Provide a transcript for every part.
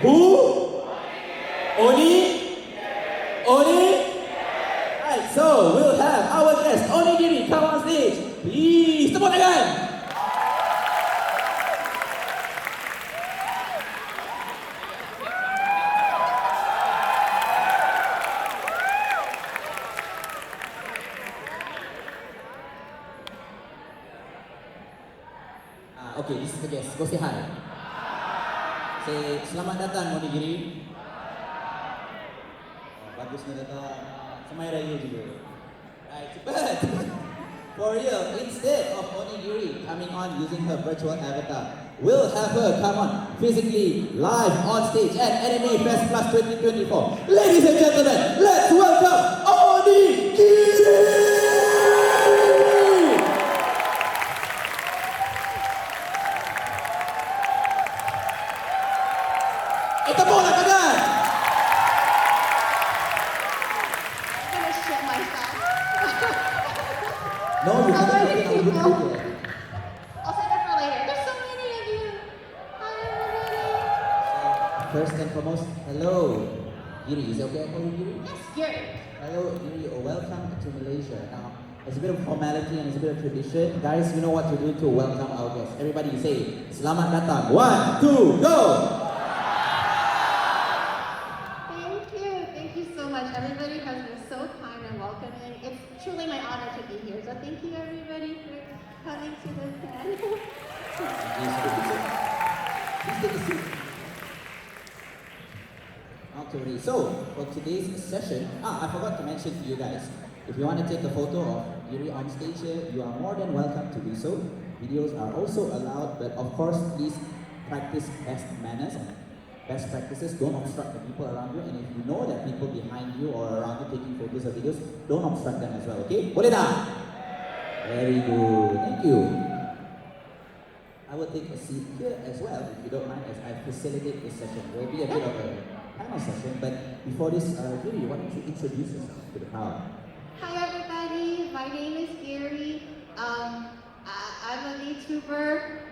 Who? Oni? Oni? Alright, so we'll have our guest Onigiri come on stage. Please, tepuk tangan. Okay, this is the guest. Go say hi. Say, selamat datang Onigiri. Oh, bagus na datang. Samay raya juga. Right, cepat. For real, instead of Onigiri coming on using her virtual avatar, we'll have her come on physically live on stage at Anime Fest Plus 2024. Ladies and gentlemen, let's welcome Onigiri! Ito po na kagad! I'm gonna shit myself. No, you How haven't many taken a good people? video. I'll save it for later. There's so many of you. Hi, everybody. First and foremost, hello. Giri, is it okay I call you Giri? Yes, Gary. Hello, Giri, welcome to Malaysia. Now, there's a bit of formality and there's a bit of tradition. Guys, you know what to do to welcome our guests. Everybody say, Selamat datang. 1, 2, go! Thank you so much. Everybody has been so kind and welcoming. It's truly my honor to be here. So thank you everybody for coming to this event. Please take a seat. Not to worry. So, for today's session, I forgot to mention to you guys, if you want to take a photo of Giri on stage here, you are more than welcome to do so. Videos are also allowed, but of course, please practice best manners and best practices. Don't obstruct the people around you, and if you know that people behind you or around you taking photos or videos, don't obstruct them as well, okay? Boleh tak? Very good, thank you. I will take a seat here as well, if you don't mind, as I facilitate this session. There will be a bit of a panel session, but before this, Giri, why don't you introduce yourself to the crowd? Hi everybody, my name is Gary. I'm a YouTuber.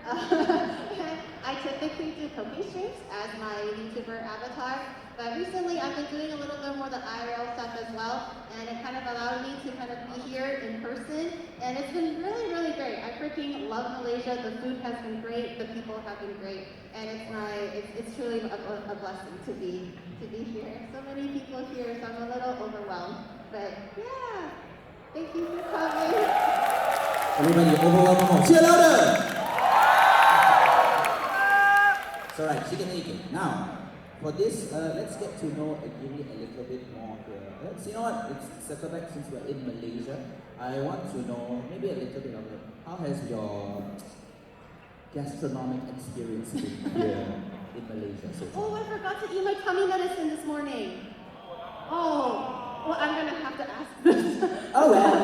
I typically do cooking streams as my YouTuber avatar, but recently I've been doing a little bit more of the IRL stuff as well, and it kind of allowed me to kind of be here in person, and it's been really, really great. I freaking love Malaysia. The food has been great, the people have been great, and it's truly a blessing to be here. So many people here, so I'm a little overwhelmed, but yeah, thank you for coming. Everybody, overwhelm more. Cheer louder! It's alright, she can take it. Now, for this, let's get to know Giri a little bit more here. You know what, it's circle back since we're in Malaysia. I want to know maybe a little bit of it. How has your gastronomic experience been here in Malaysia so far? Oh, I forgot to eat my tummy medicine this morning. Oh, well, I'm gonna have to ask this. Oh well.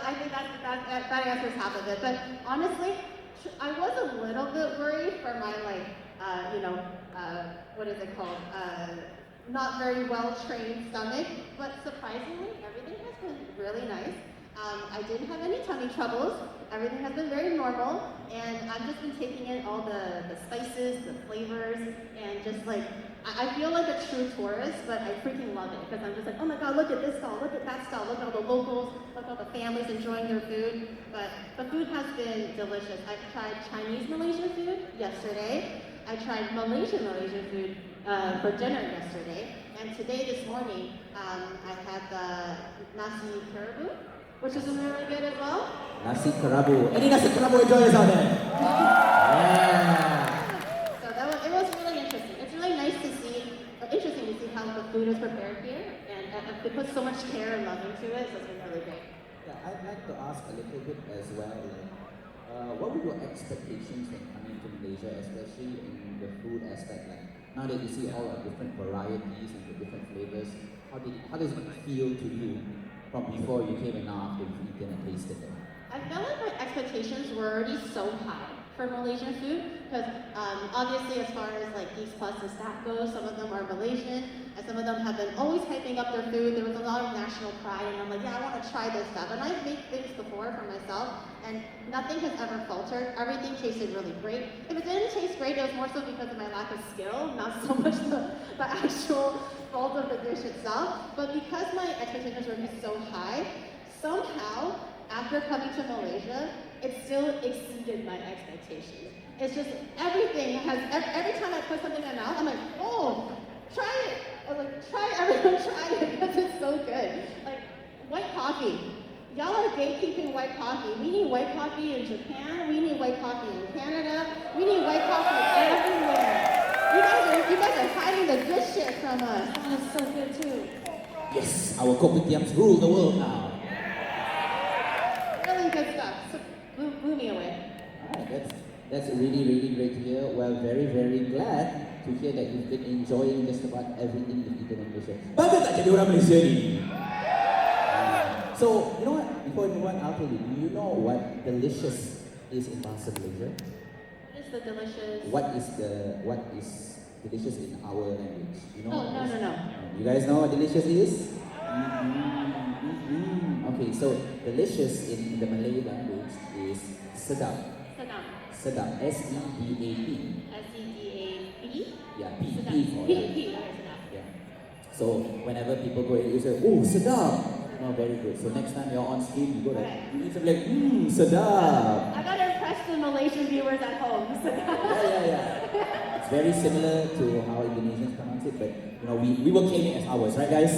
I think that answers half of it. But honestly, I was a little bit worried for my what is it called? Not very well trained stomach. But surprisingly, everything has been really nice. I didn't have any tummy troubles. Everything has been very normal, and I've just been taking in all the spices, the flavors, and just like, I feel like a true tourist, but I freaking love it, because I'm just like, oh my god, look at this stall, look at that stall, look at all the locals, look at all the families enjoying their food. But the food has been delicious. I've tried Chinese Malaysian food yesterday. I tried Malaysian food for dinner yesterday, and today, this morning, I had the nasi kerabu, which is really good as well. Nasi kerabu. Any nasi kerabu enjoyers out there? Yeah. So it was really interesting. It's really nice to see, interesting to see how the food is prepared here, and they put so much care and love into it, so it's been really great. Yeah, I'd like to ask a little bit as well, what were your expectations when coming to Malaysia, especially in the food aspect? Like, now that you see all the different varieties and the different flavors, how does it feel to you from before you came and now after you've eaten and tasted it? I felt like my expectations were already so high for Malaysian food because obviously as far as like Geeks Plus and staff goes, some of them are Malaysian and some of them have been always hyping up their food. There was a lot of national pride and I'm like, yeah, I want to try this stuff. And I've made things before for myself and nothing has ever faltered. Everything tasted really great. If it didn't taste great, it was more so because of my lack of skill, not so much the actual fault of the dish itself. But because my expectations were so high, somehow, after coming to Malaysia, it still exceeded my expectations. It's just everything has, every time I put something in my mouth, I'm like, oh, try it. I was like, try it, everyone try it because it's so good. Like, white coffee. Y'all are gatekeeping white coffee. We need white coffee in Japan. We need white coffee in Canada. We need white coffee everywhere. You guys are hiding the good shit from us. Oh, it's so good too. Yes, our kopitiams rule the world now. Really good stuff. So blew me away. Alright, that's really, really great to hear. Well, very, very glad to hear that you've been enjoying just about everything you've eaten in Malaysia. Bangga tak jadi orang Malaysia ni? So, you know what? Before we move on, I'll tell you. Do you know what delicious is in Bahasa Malaysia? What is the delicious? What is delicious in our language? You know? Oh, no. You guys know what delicious is? Okay, so delicious in the Malay language is sedap. Sedap. S-E-D-A-P. S-E-D-A-P? Yeah, P. Sedap. P for P. that. Okay, sedap. Yeah. So whenever people go and you say, oh, sedap. No, very good. So next time you're on screen, you go like, you need to be like, sedap. I gotta impress the Malaysian viewers at home. Yeah. It's very similar to how Indonesians pronounce it, but you know, we will claim it as ours, right guys?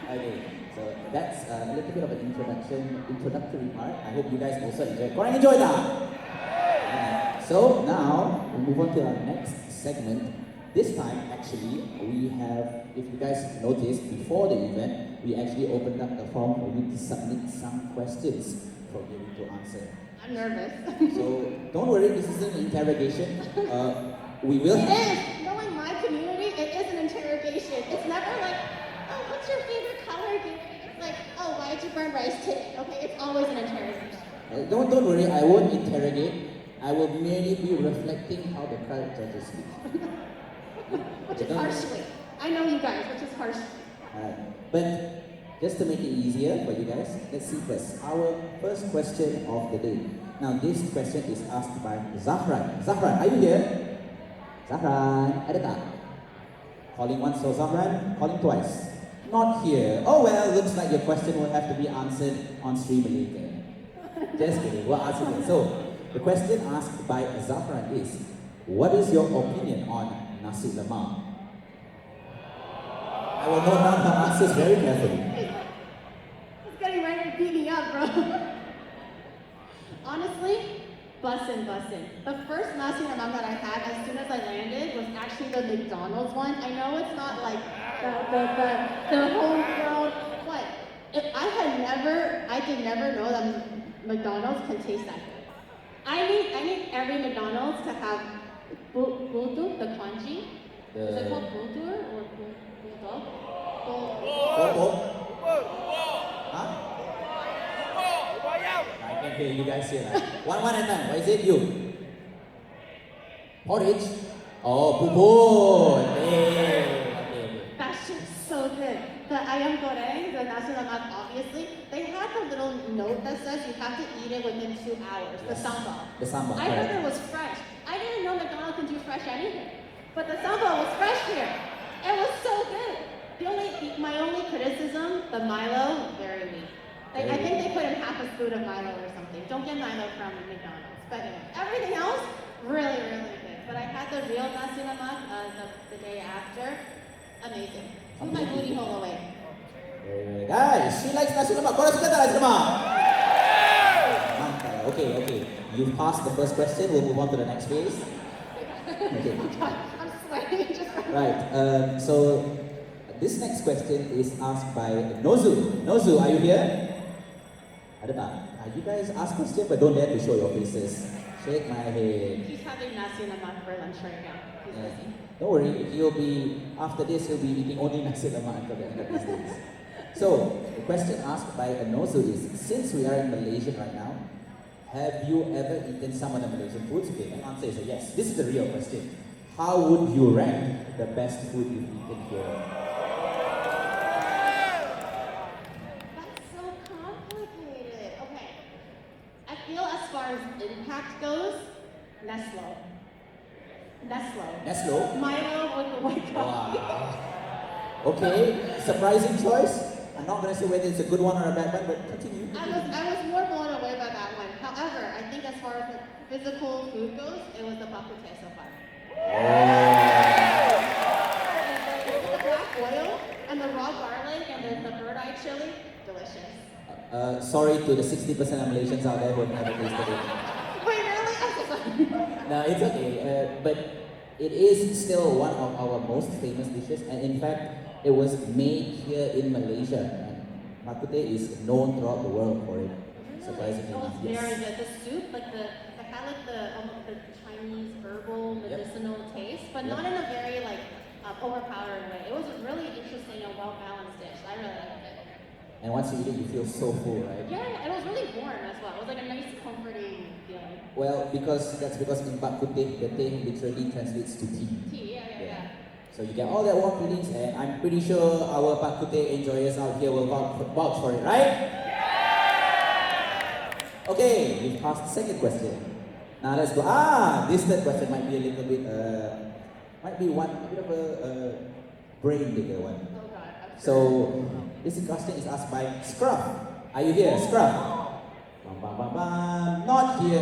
Okay, so that's a little bit of an introductory part. I hope you guys also enjoyed. Korang enjoy that? So now, we move on to our next segment. This time, actually, we have, if you guys noticed, before the event, we actually opened up the form for you to submit some questions for you to answer. I'm nervous. So, don't worry, this isn't an interrogation. We will... It is! Knowing my community, it is an interrogation. It's never like, oh, what's your favorite color? It's like, oh, why did you burn rice today? Okay, it's always an interrogation. Don't worry, I won't interrogate. I will merely be reflecting how the crowd judges me. Which is harshly. I know you guys, which is harshly. Alright, but just to make it easier for you guys, let's see first. Our first question of the day. Now this question is asked by Zahran. Zahran, are you here? Zahran, ada tak? Calling once for Zahran, calling twice. Not here. Oh well, looks like your question will have to be answered on stream later. Just kidding, we'll answer it. So, the question asked by Zahran is, what is your opinion on nasi lemak? I will note down her answers very carefully. It's getting ready to beat me up, bro. Honestly, bussin'. The first nasi lemak that I had as soon as I landed was actually the McDonald's one. I know it's not like the homegrown, what? I did never know that McDonald's can taste that good. I need every McDonald's to have buldur, the congee. Is it called buldur or bulldog? Huh? I can hear you guys here. One at a time. What is it? You? Porridge? Oh, pupur. Okay. That's just so good. The ayam goreng, the nasi lemak, obviously, they have a little note that says you have to eat it within 2 hours. Yes. The sambal. The sambal. I heard it was fresh. I didn't know McDonald's can do fresh anything, but the sambal was fresh here. It was so good. My only criticism, the Milo, very weak. I think they put in half a spoon of Milo or something. Don't get Milo from McDonald's. But anyway, everything else, really, really good. But I had the real nasi lemak the day after. Amazing. Put my booty hole away. Guys, she likes nasi lemak. Korang suka tak nasi lemak? Mantap. Okay. You've passed the first question. We'll move on to the next phase. Okay. I'm sweating. Right. So this next question is asked by Nozu. Nozu, are you here? Ada tak? You guys ask questions but don't dare to show your faces. Shake my head. He's having nasi lemak for lunch right now. He's busy. Don't worry, after this he'll be eating only nasi lemak until the end of these days. So, the question asked by Nozu is, since we are in Malaysia right now, Have you ever eaten some of the Malaysian foods? Okay, an answer is a yes. This is the real question. How would you rank the best food you've eaten here? That's so complicated. Okay. I feel as far as impact goes, Nestle. Neslo? Milo with the white coffee. Wow. Okay, surprising choice. I'm not going to say whether it's a good one or a bad one, but continue. I was more blown away by that one. However, I think as far as the physical food goes, it was the bak kut teh so far. The black oil and the raw garlic and the bird eye chili, delicious. Sorry to the 60% of Malaysians out there who have never tasted it. Wait, really? I'm so sorry. No, it's okay. But it is still one of our most famous dishes, and in fact, it was made here in Malaysia. And bak kut teh is known throughout the world for it. Surprisingly Oh, enough, it's very yes. good. The soup, like the had like the almost the Chinese herbal medicinal taste, but not in a very like overpowering way. It was a really interesting and well balanced dish. I really liked it. And once you eat it, you feel so full, right? Yeah, it was really warm as well. It was like a nice, comforting feeling. Well, that's because in bak kut teh, the teh literally translates to tea. Tea, yeah. So you get all that warm feelings, and I'm pretty sure our bak kut teh enjoyers out here will vouch for it, right? Okay, we've passed the second question. Now let's go. This third question might be a little bit, might be a bit of a brain digger one. Oh God. So this question is asked by Scruff. Are you here, Scruff? Bam, bam, bam, bam. Not here.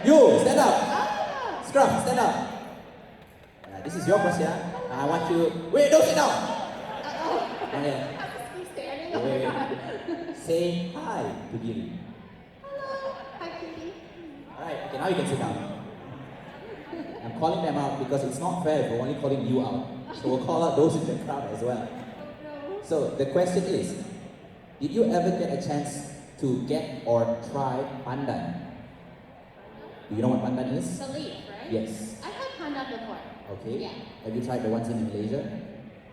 You stand up. Scruff, stand up. This is your question. I want you. Wait, don't sit down. Okay. Keep standing. Wait. Say hi to Giri. Hi, Kitty. Alright, okay, now you can sit down. I'm calling them out because it's not fair if we're only calling you out. So we'll call out those in the crowd as well. So the question is, did you ever get a chance to get or try pandan? Do you know what pandan is? The leaf, right? Yes. I've had pandan before. Okay. Yeah. Have you tried the ones in Malaysia?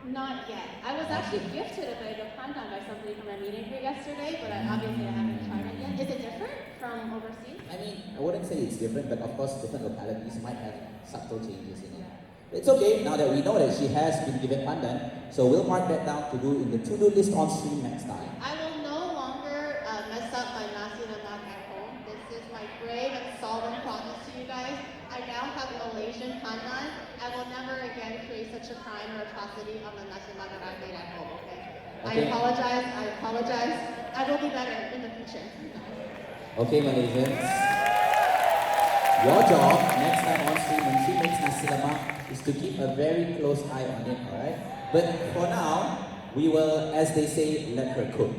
Not yet. I was actually gifted a bag of pandan by somebody from a meeting here yesterday, but I haven't tried it yet. Is it different from overseas? I mean, I wouldn't say it's different, but of course different localities might have subtle changes in it. It's okay, now that we know that she has been given pandan, so we'll mark that down to do in the to-do list on stream next time. I will no longer mess up my nasi lemak at home. This is my brave and solemn promise to you guys. I now have Malaysian pandan. I will never again create such a crime or atrocity on the nasi lemak that I made at home, okay? I apologize. I will be better in the future. Okay, Malaysians. Your job next time on stream when she makes nasi lemak is to keep a very close eye on it, alright? But for now, we will, as they say, let her cook.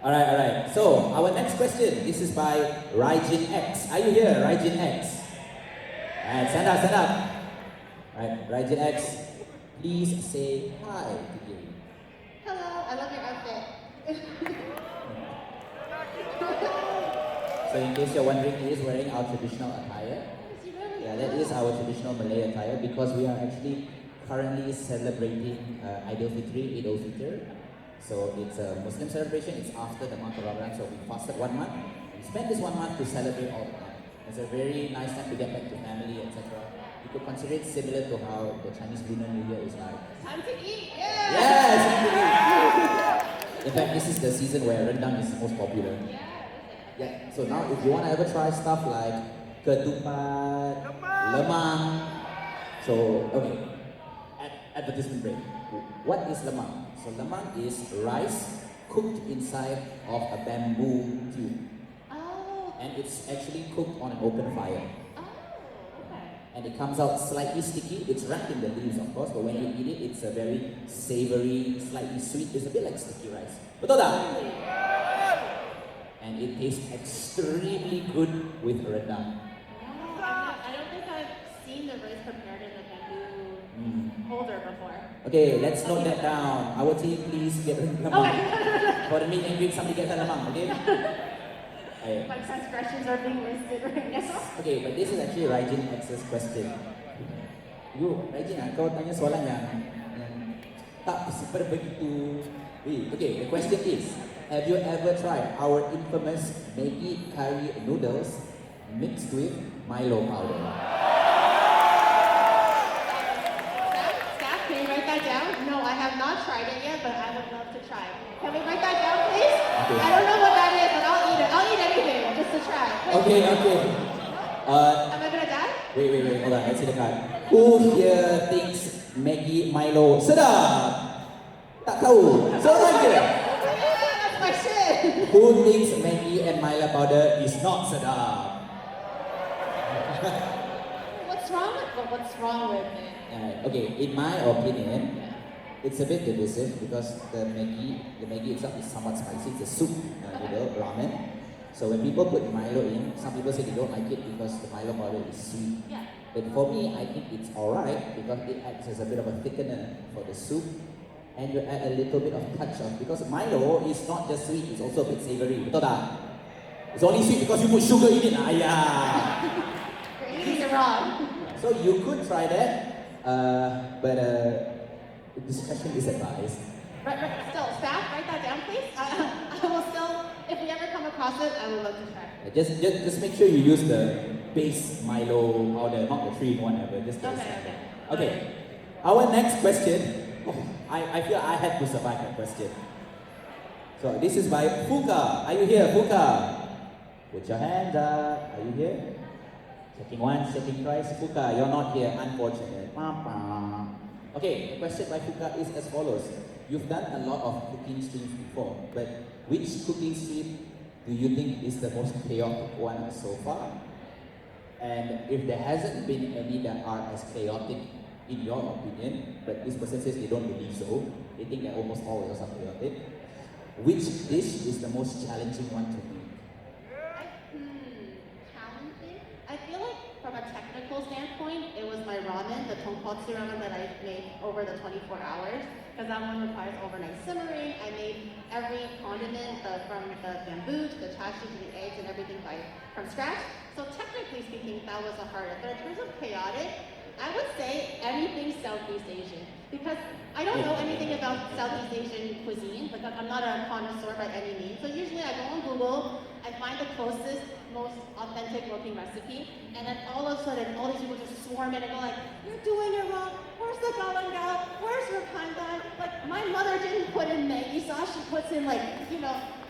Alright. So, our next question, this is by Raijin X. Are you here, Raijin X? Alright, stand up. Alright, Raijin X, please say hi to Giri. Hello, I love your outfit. So in case you're wondering, he is wearing our traditional attire. Yeah, that is our traditional Malay attire because we are actually currently celebrating Eid al-Fitr. So it's a Muslim celebration, it's after the month of Ramadan, so we fasted 1 month. We spent this 1 month to celebrate all the time. It's a very nice time to get back to family, etc. You could consider it similar to how the Chinese Lunar New Year is like. Time to eat, Yeah, it's time to eat. In fact, this is the season where rendang is most popular. Yeah, so now if you want to ever try stuff like ketupat, lemang, so okay, advertisement break. What is lemang? So lemang is rice cooked inside of a bamboo tube. Oh. And it's actually cooked on an open fire. Oh, okay. And it comes out slightly sticky. It's wrapped in the leaves, of course, but when you eat it, it's a very savory, slightly sweet. It's a bit like sticky rice. Betul tak? And it tastes extremely good with rendang. I don't think I've seen the rice prepared in the bamboo holder before. Okay, let's note that down. Our team, please get lemang. For the meet and greet, somebody get her lemang, okay? My transgressions are being listed right now. Okay, but this is actually Raijin X's question. Raijin, kau tanya soalan yang tak seperti begitu. Okay, the question is, have you ever tried our infamous Maggi curry noodles mixed with Milo powder? Staff, can you write that down? No, I have not tried it yet, but I would love to try. Can we write that down, please? Okay. I don't know what that is, but I'll eat it. I'll eat anything just to try. Okay. Am I gonna die? Wait, hold on, let's see the card. Who here thinks Maggi Milo sedap? Tak tahu. Seorang je. That's my shit. Who thinks Maggi and Milo powder is not sedap? What's wrong with it? Okay, in my opinion, it's a bit divisive because the Maggi itself is somewhat spicy. It's a soup noodle, ramen. So when people put Milo in, some people say they don't like it because the Milo powder is sweet. Yeah. But for me, I think it's alright because it acts as a bit of a thickener for the soup. And you add a little bit of touch of, because Milo is not just sweet, it's also a bit savory. Betul tak? It's only sweet because you put sugar in it. You're eating it wrong. So you could try that, but discretion is advised. Still, staff, write that down, please. I will still, if we ever come across it, I would love to try. Just make sure you use the base Milo powder, not the 3-in-1 ever. Just okay. Our next question. I feel I had to survive that question. So this is by Fuka. Are you here, Fuka? Put your hands up. Are you here? Checking once, checking twice. Fuka, you're not here, unfortunate. Okay, the question by Fuka is as follows. You've done a lot of cooking streams before, but which cooking stream do you think is the most chaotic one so far? And if there hasn't been any that are as chaotic in your opinion, but this person says they don't believe so, they think that almost all yours are chaotic, which dish is the most challenging one to make? Challenging? I feel like from a technical standpoint, it was my ramen, the tonkotsu ramen that I made over the 24 hours, because that one requires overnight simmering. I made every condiment from the bamboo to the chashu to the eggs and everything from scratch. So technically speaking, that was the hardest. But in terms of chaotic, I would say anything Southeast Asian, because I don't know anything about Southeast Asian cuisine. Like I'm not a connoisseur by any means. So usually I go on Google, I find the closest, most authentic looking recipe, and then all of a sudden all these people just swarm in and go like, "You're doing it wrong. Where's the galangal? Where's your pandan?" Like my mother didn't put in Maggi sauce. She puts in like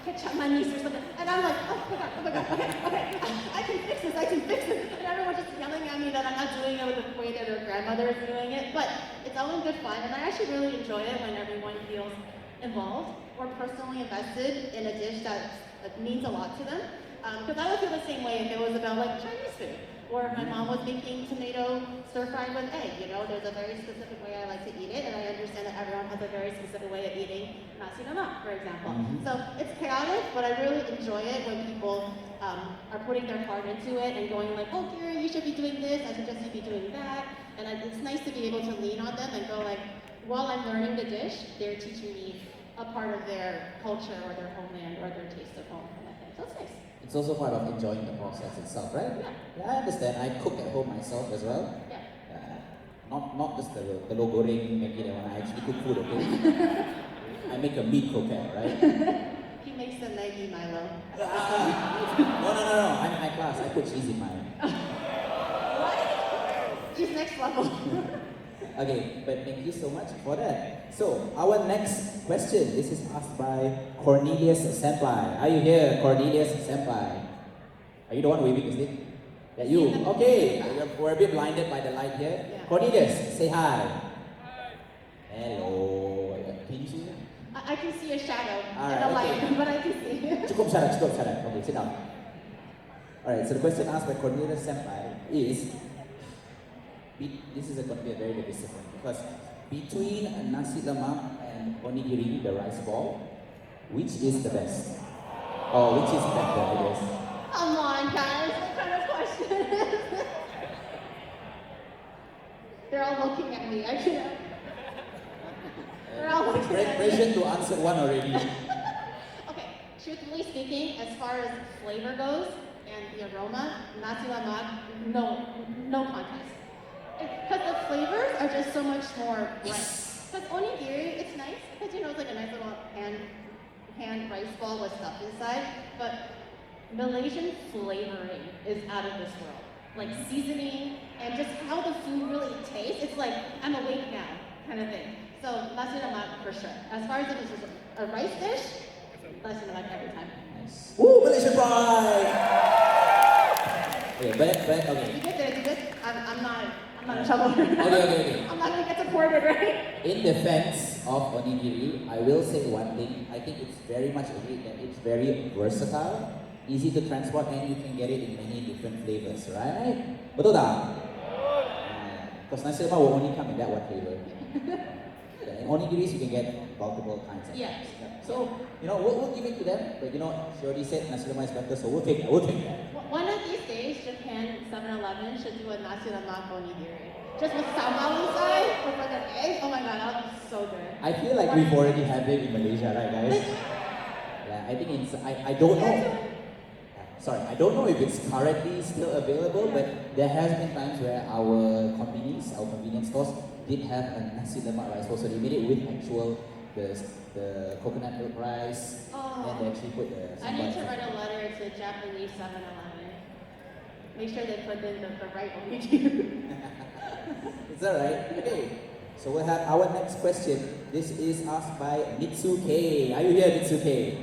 ketchup mayonnaise or something, and I'm like, oh my god, okay, I can fix this, and everyone's just yelling at me that I'm not doing it with the way that their grandmother is doing it, but it's always good fun, and I actually really enjoy it when everyone feels involved or personally invested in a dish that means a lot to them, because I would feel the same way if it was about like Chinese food, or if my mom was making tomato stir fry with egg, there's a very specific way I like to eat it, and I understand that everyone has a very specific way of eating nasi lemak, for example. So it's chaotic, but I really enjoy it when people are putting their heart into it and going like, "Oh, Kira, you should be doing this, I suggest you be doing that," and it's nice to be able to lean on them and go like, while I'm learning the dish, they're teaching me a part of their culture or their homeland or their taste of home, and I think so it's nice. It's also part of enjoying the process itself, right? Yeah. I understand. I cook at home myself as well. Yeah. Not just the telur goreng, Maggi, that one. I actually cook food, okay? I make a meat croquette, right? He makes the Maggi Milo. No. I'm high class. I put cheese in mine. What? He's next level. Okay, but thank you so much for that. So, our next question, this is asked by Cornelius Senpai. Are you here, Cornelius Senpai? Are you the one waving the stick? Yeah, you. Okay, we're a bit blinded by the light here. Yeah. Cornelius, say hi. Hello. Can you see me? I can see a shadow Alright, in the light, okay. but I can see. Cukup syarat. Okay, sit down. Alright, so the question asked by Cornelius Senpai is, this is going to be a very divisive one, because between nasi lemak and onigiri, the rice ball, which is the best? Or which is better, I guess? Come on, guys, what kind of question is this? They're all looking at me. They're all looking at me. Pressure to answer one already. Okay, truthfully speaking, as far as flavor goes and the aroma, nasi lemak, no contest. Because the flavors are just so much more bright. Because onigiri, it's nice because it's like a nice little hand hand rice ball with stuff inside, but Malaysian flavoring is out of this world. Like seasoning and just how the food really tastes. It's like, I'm awake now, kind of thing. So nasi lemak for sure. As far as if it's just a rice dish, nasi lemak every time. Nice. Woo, Malaysian pride! Okay, but okay. You get there, you get. I'm not in trouble. Okay. I'm not gonna get deported, right? In defense of onigiri, I will say one thing. I think it's very much agreed that it's very versatile, easy to transport, and you can get it in many different flavors, right? Betul tak? Because nasi lemak will only come in that one flavor. In onigiris, you can get multiple kinds of Yeah. things. So, we'll give it to them. But she already said nasi lemak is better, so we'll take that. One of these days, Japan 7-Eleven should do a nasi lemak onigiri. Just with sambal inside, with like an egg. Oh my god, that would be so good. I feel like we've already had it in Malaysia, right, guys? Yeah, I think I don't know. Sorry, I don't know if it's currently still available, but there has been times where our convenience stores did have a nasi lemak rice bowl. So they made it with actual the coconut milk rice, and they actually put the I need to write a letter to Japanese 7-Eleven. Make sure they put in the right onigiri. It's alright. Okay. So we'll have our next question. This is asked by Mitsuke. Are you here, Mitsuke?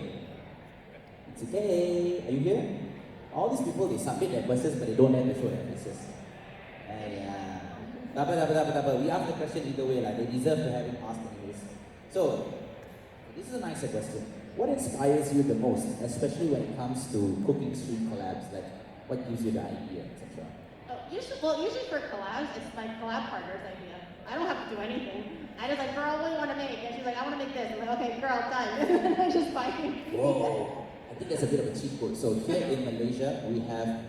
Mitsuke, are you here? All these people, they submit their questions, but they don't have the show their faces. Yeah. We ask the question either way, like they deserve to have it asked anyways. So, this is a nicer question. What inspires you the most, especially when it comes to cooking stream collabs? Like, what gives you the idea, etc.? Usually for collabs, it's my collab partner's idea. I don't have to do anything. I just like, girl, what do you want to make? And she's like, I want to make this. I'm like, okay, girl, done. I just buy it. Whoa. I think that's a bit of a cheat code. So here in Malaysia, we have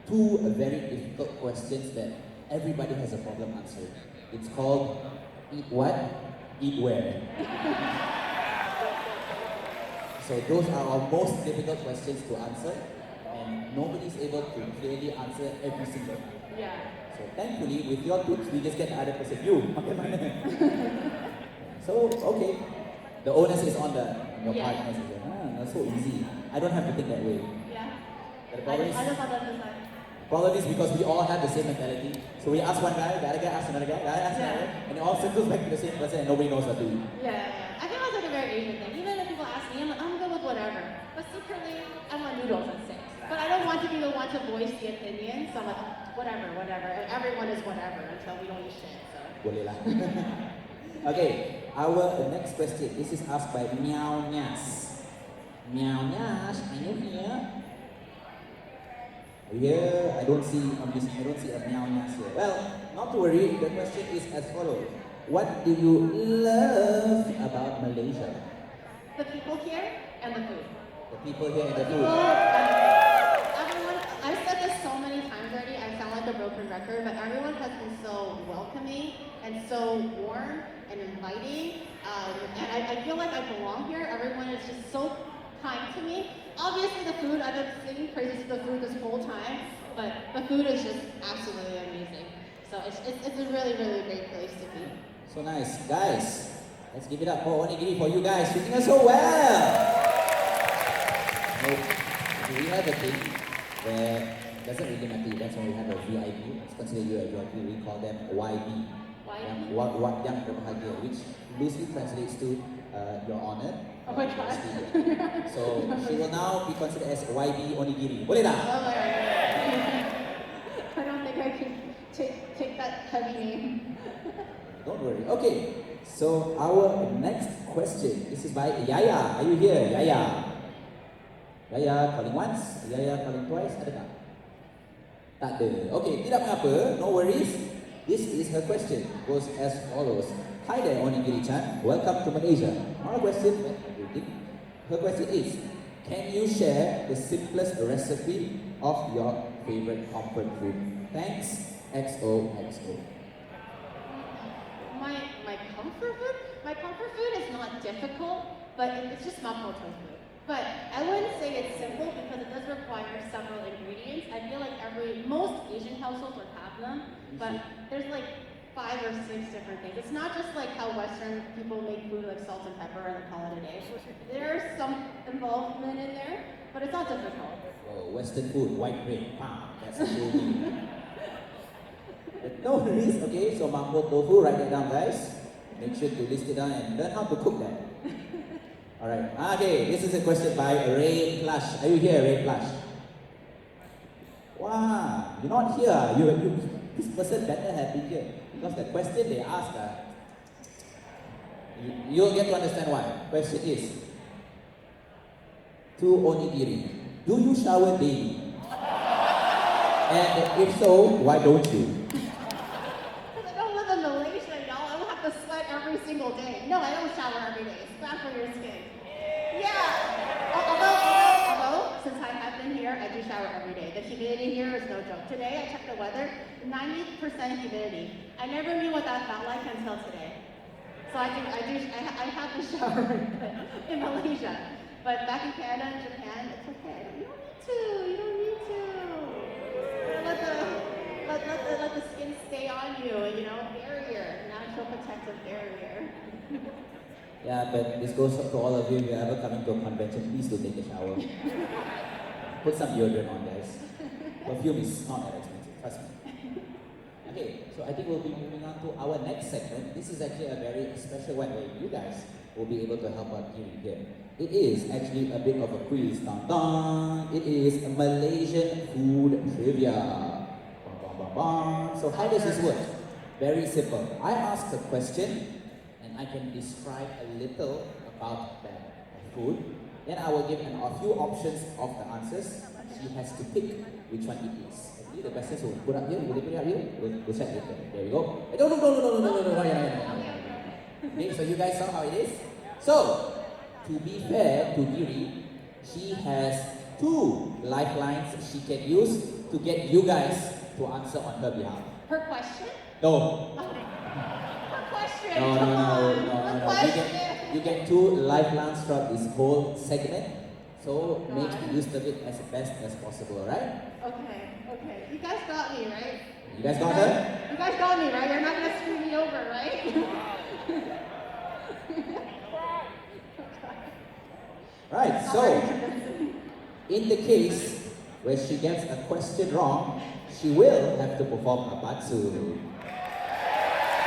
two very difficult questions that everybody has a problem answering. It's called eat what, eat where. So those are our most difficult questions to answer, and nobody's able to clearly answer every single time. Yeah. So thankfully, with your tips, we just get the other person, you, makan mana? So, okay. The onus is on your partners. That's so easy. I don't have to think that way. Yeah. But the problem I is because we all have the same mentality. So we ask one guy, the other guy asks another guy, asks another, and it all circles back to the same person and nobody knows what to do. Yeah. I think that's like a very Asian thing. Even if people ask me, I'm good with whatever. But secretly, I want noodles and steaks. But I don't want to be the one to voice the opinion, so I'm like, whatever. And everyone is whatever until we don't eat shit, so. Boleh lah. Okay, our next question. This is asked by Meow Nyas. Meow Nyas, are you here? Here, I don't see a Meow Nyas here. Well, not to worry, the question is as follows. What do you love about Malaysia? The people here and the food. The people here and the food. Everyone, I've said this so many times already, I sound like a broken record, but everyone has been so welcoming and so warm and inviting. And I feel like I belong here. Everyone is just so kind to me. Obviously the food, I've been singing praises to the food this whole time, but the food is just absolutely amazing. So it's a really, really great place to be. So nice. Guys, let's give it up for Onigiri for you guys. Treating us so well. We have a thing where it doesn't really matter. That's when we have a VIP. Let's consider you a VIP. We call them YB. Yang berbahagia, which loosely translates to your honor. Oh my god. So she will now be considered as YB Onigiri. Boleh tak? Oh my god. I don't think I can take that heavy name. Don't worry. Okay. So our next question. This is by Yaya. Are you here, Yaya? Yaya calling once, Yaya calling twice. Ada tak? Tak ada. Okay, tidak mengapa. No worries. This is her question. Goes as follows. Hi there, Onigiri-chan. Welcome to Malaysia. Not a question, but everything. Her question is, can you share the simplest recipe of your favorite comfort food? Thanks, XOXO. My comfort food? My comfort food is not difficult, but it's just mapo tofu. But I wouldn't say it's simple because it does require several ingredients. I feel like most Asian households would have them, but there's like 5 or 6 different things. It's not just like how Western people make food like salt and pepper and call it a day. There's some involvement in there, but it's not difficult. Oh, Western food, white bread, that's a cool thing. But no worries, okay, so mango tofu, write that down guys. Make sure to list it down and learn how to cook that. Alright, okay, this is a question by Ray Plush. Are you here, Ray Plush? Wow, you're not here. This person better have been here. Because the question they ask, you'll get to understand why. Question is, to Onigiri, do you shower daily? And if so, why don't you? Because I don't live in Malaysia, y'all. I don't have to sweat every single day. No, I don't shower every day. It's bad for your skin. Yeah. Although, since I have been here, I do shower every day. The humidity here is no joke. Today, I checked the weather, 90% humidity. I never knew what that felt like until today. So I have to shower in Malaysia. But back in Canada and Japan, it's okay. You don't need to. Let the skin stay on you, barrier, natural protective barrier. Yeah, but this goes to all of you. If you're ever coming to a convention, please do take a shower. Put some deodorant on, guys. Perfume is not that expensive, trust me. Okay, so I think we'll be moving on to our next segment. This is actually a very special one where you guys will be able to help out here. It is actually a bit of a quiz. Dun, dun. It is a Malaysian food trivia. Bum, bum, bum, bum. So how does this work? Very simple. I ask a question and I can describe a little about that food. Then I will give a few options of the answers. She has to pick which one it is. Okay, the questions will put up here. Will they put it up here? We'll check later. There we go. No. Okay, so you guys saw how it is? So, to be fair to Giri, she has 2 lifelines she can use to get you guys to answer on her behalf. Her question? No. Her question? No. You get 2 lifelines throughout this whole segment. So make use of it as best as possible, right? Okay. You guys got me, right? You guys got her? You guys got me, right? You're not gonna screw me over, right? Right, so in the case where she gets a question wrong, she will have to perform a batsu.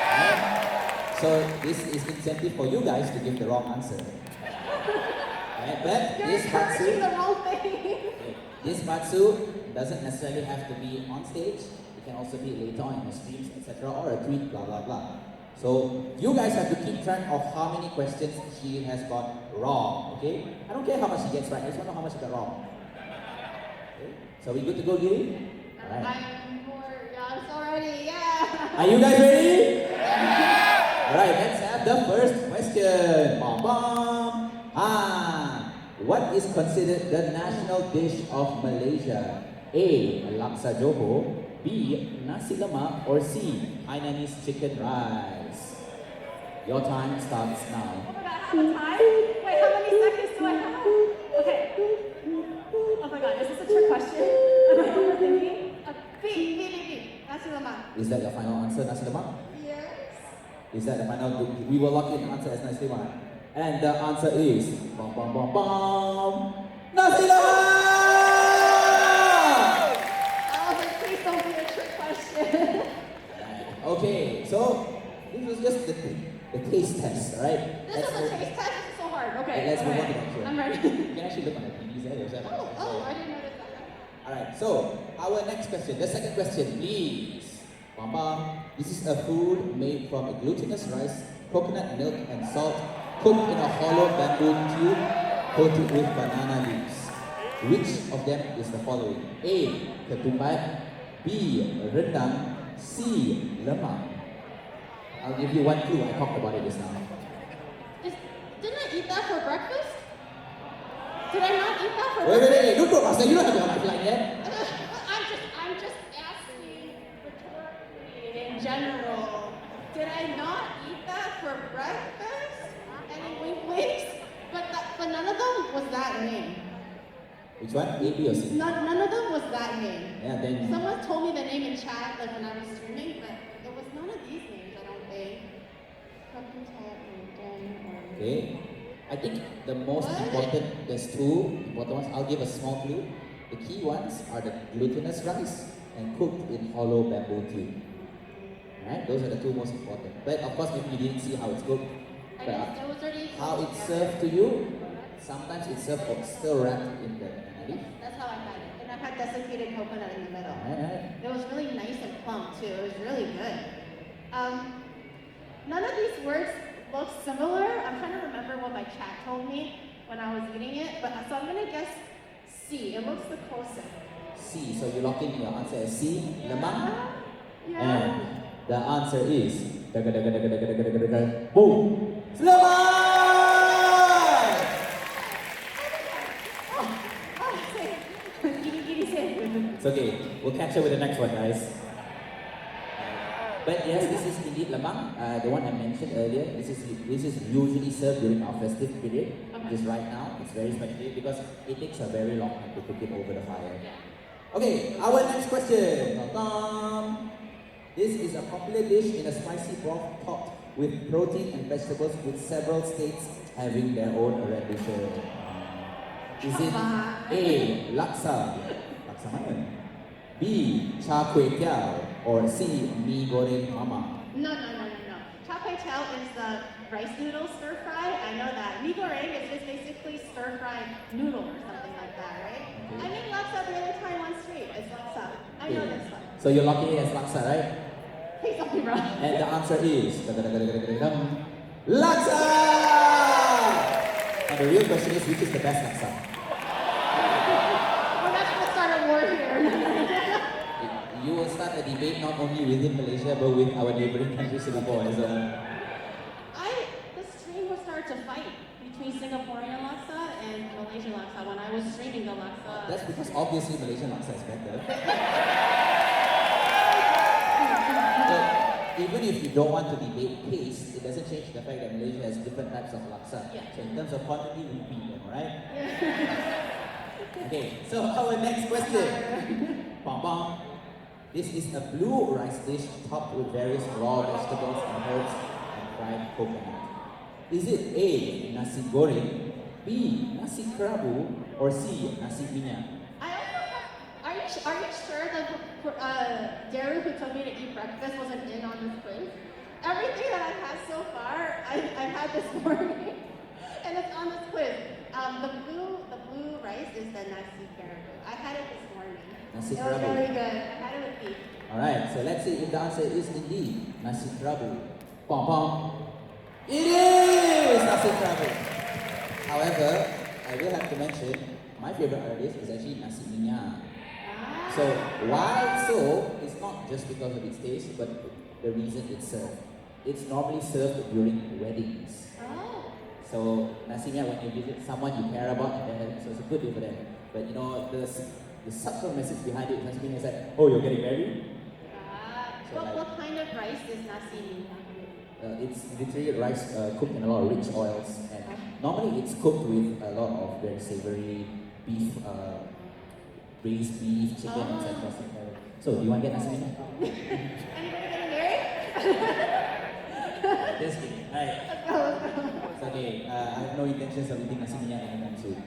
Right? So this is incentive for you guys to give the wrong answer. Right? But You're encouraging the wrong thing. This batsu doesn't necessarily have to be on stage. It can also be later on in the streams, etc., or a tweet, blah blah blah. So you guys have to keep track of how many questions she has got wrong. Okay? I don't care how much she gets right. I just want to know how much she got wrong. Okay? So we good to go, Giri? Alright. I'm so ready. Yeah. Are you guys ready? Yeah. Alright, let's have the first question. Bam bam. What is considered the national dish of Malaysia? A. Laksa Johor, B. Nasi lemak, or C. Hainanese chicken rice? Your time starts now. Oh my god, I have a time? Wait, how many seconds do I have? Okay. Oh my god, is this a trick question? Am I overthinking? B. Nasi lemak. Is that your final answer, Nasi lemak? Yes. Is that the final? We will lock in the answer as Nasi lemak. And the answer is bum bum bum bum. Nasi lemak! Please don't be a trick question. Okay, so this was just the taste test, right? This is a taste test? It's so hard. Okay. Let's move on to that. I'm ready. You can actually look on the TVs there. Oh, I didn't notice that. Alright, so our next question, the second question, please. Bam bam. This is a food made from a glutinous rice, coconut milk, and salt, cooked in a hollow bamboo tube coated with banana leaves. Which of them is the following? A. Ketupat, B. Rendang, C. Lemak. I'll give you one clue. I talked about it just now. Didn't I eat that for breakfast? Did I not eat that for Wait, breakfast? you don't answer. You don't have your lifeline yet. I'm just asking rhetorically in general. Did I not eat that for breakfast? Any winks? But none of them was that name. Which one? A, B, or C? None of them was that name. Yeah, then. Someone told me the name in chat like when I was streaming, but it was none of these names, I don't think. Okay. I think the most important, there's two important ones. I'll give a small clue. The key ones are the glutinous rice and cooked in hollow bamboo tube. Alright, those are the two most important. But of course, maybe you didn't see how it's cooked. But how it's served to you, sometimes it's served still wrapped in the banana leaf. That's how I had it. And I had desiccated coconut in the middle. Alright. It was really nice and plump too. It was really good. None of these words look similar. I'm trying to remember what my chat told me when I was eating it. But so I'm gonna guess C. It looks the closest. C. So you lock in your answer as C, lemang. Yeah. And the answer is boom, lemang. It's okay. We'll catch up with the next one, guys. But yes, this is indeed lemang, the one I mentioned earlier. This is usually served during our festive period. Just right now, it's very special because it takes a very long time to cook it over the fire. Okay, our next question. Ta-dam. This is a popular dish in a spicy broth topped with protein and vegetables, with several states having their own rendition. Is it A. Laksa? Laksa mana? B. Char kway teow, or C. mee goreng mama? No. Char kway teow is the rice noodle stir fry. I know that. Mee goreng is just basically stir fried noodle or something like that, right? Okay. I made laksa the other time on street. It's laksa. I know this one. So you're locking it as laksa, right? Please don't be wrong. And the answer is laksa! And the real question is, which is the best laksa? We're not going to start a war here. You will start a debate not only within Malaysia but with our neighboring country, Singapore as well. The stream was started to fight between Singaporean laksa and Malaysian laksa when I was streaming the laksa. That's because obviously Malaysian laksa is better. But even if you don't want to debate taste, it doesn't change the fact that Malaysia has different types of laksa. Yeah. So in terms of quantity, we beat them, right? Okay, so our next question. Bam bam. This is a blue rice dish topped with various raw vegetables and herbs and fried coconut. Is it A. Nasi goreng, B. Nasi kerabu, or C. Nasi minyak? I also have, are you sure that Daru who told me to eat breakfast wasn't in on this quiz? Everything that I've had so far, I've had this morning, and it's on this quiz. The blue rice is the nasi kerabu. I had it this morning. Nasi It was kerabu. really good. I had it with beef. Alright, so let's see if the answer is indeed nasi kerabu. Pom pom. It is nasi kerabu. However, I will have to mention, my favorite artist is actually nasi minyak. So why so? It's not just because of its taste, but the reason it's served. It's normally served during weddings. Oh. So nasi minyak, when you visit someone you care about, and then so it's a good day for them. But you know, the subtle message behind it, nasi minyak is like, oh, you're getting married? So What kind of rice is nasi minyak? It's literally rice cooked in a lot of rich oils, and normally it's cooked with a lot of very savory beef, braised beef, chicken, etc. So, do you want to get nasi minyak? Anybody getting married? Just kidding. Alright. Let's go. It's okay. I have no intentions of eating nasi minyak anytime soon.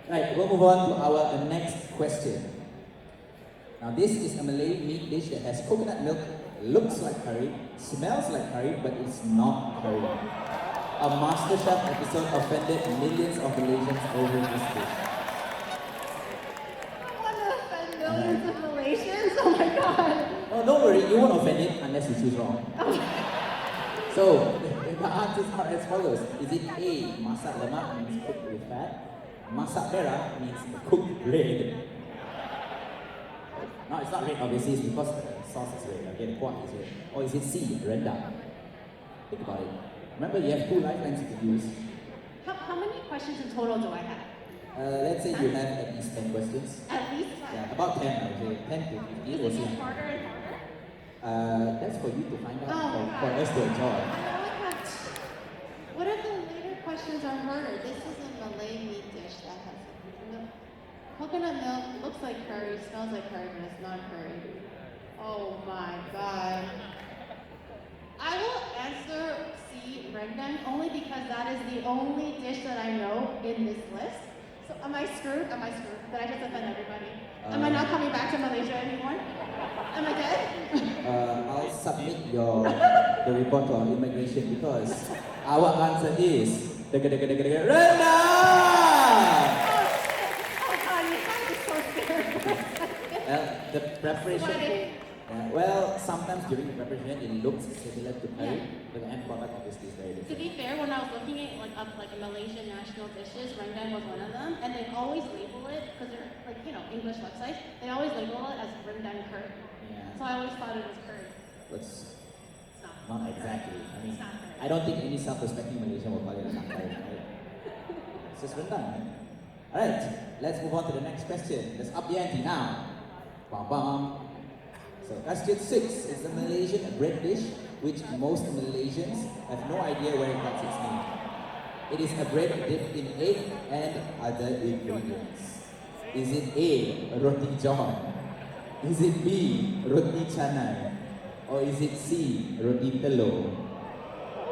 Right, we'll move on to our next question. Now, this is a Malay meat dish that has coconut milk, looks like curry, smells like curry, but it's not curry. A MasterChef episode offended millions of Malaysians over this dish. I want to offend millions of Malaysians. Oh my god. Oh, don't worry, you won't offend it unless you choose wrong. So, the answers are as follows. Is it A, masak lemak, means cooked with fat? Masak merah means cooked red. No, it's not red, obviously, it's because the sauce is red, okay, the kuah is red. Or is it C, rendang? Think about it. Remember, you have two lifelines you can use. How many questions in total do I have? Let's say you have at least 10 questions. At least 5. Yeah, about 10, I would say. 10 to 15, we'll Is it see. get harder and harder? That's for you to find out, Oh, for us to enjoy. I only have what if the later questions are harder? This is a Malay meat dish that has coconut milk, looks like curry, smells like curry, but it's not curry. Oh my god. I will answer C, rendang, only because that is the only dish that I know in this list. So am I screwed? Am I screwed? Did I just offend everybody? Am I not coming back to Malaysia anymore? Am I dead? I'll submit the report to our immigration because our answer is rendang! Oh god, you guys are so scared. The preparation. Sweaty. Well, sometimes during the preparation it looks similar to curry, but the end product obviously is very To different. be fair, when I was looking at like Malaysian national dishes, rendang was one of them, and they always label it because they're like English websites. They always label it as rendang curry. Yeah, So I always thought it was curry. but It's not. not exactly. I mean, It's not curry. I don't think any self-respecting Malaysian will call it a curry, right? It's just rendang, right? Alright, let's move on to the next question. Let's up the ante now. Bam bam. So question 6 is a Malaysian bread dish which most Malaysians have no idea where it gets its name. It is a bread dipped in egg and other ingredients. Is it A, roti john? Is it B, roti canai? Or is it C, roti telur?